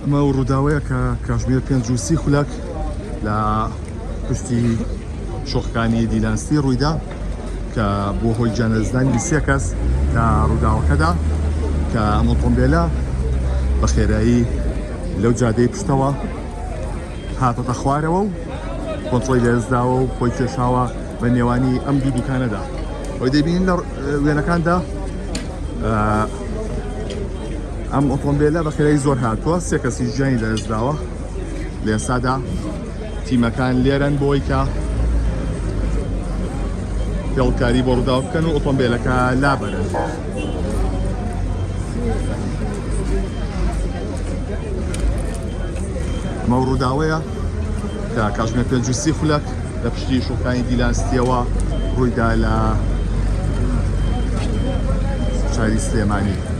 ئەمە ڕووداوەیە کە کاتژمێر 5:30 خولەک لە پشتی شۆخەکانی دیلانستی ڕوویدا کە بۆ هۆی جانەزدانی 23 کەس لە ڕووداوەکەدا کە ئەم ئۆتۆمبیلە بە خێرایی لەو جادەی پشتەوە هاتەتە خوارەوە و کۆنتڕۆلی لێزداوە و خۆی کێشاوە بە نێوانی ئەم دوو دوکانەدا. ئەوەی دەبینین لە وێنەکاندا ئەم ئۆتۆمبیلە بە خێرایی زۆر هاتووە، 3 کەسی ژیانی لەدەستداوە. لە ئێستادا تیمەکان لێرەن بۆی کە پێڵکاری بۆ ڕووداو بکەن و ئۆتۆمبیلەکە لابەرن. ئەمە ڕووداوەیە کە کاتژمێر 5:30 خولەک لە پشتی شۆخەکانی دیلانستیەوە ڕوویدا لە شاری سلێمانی.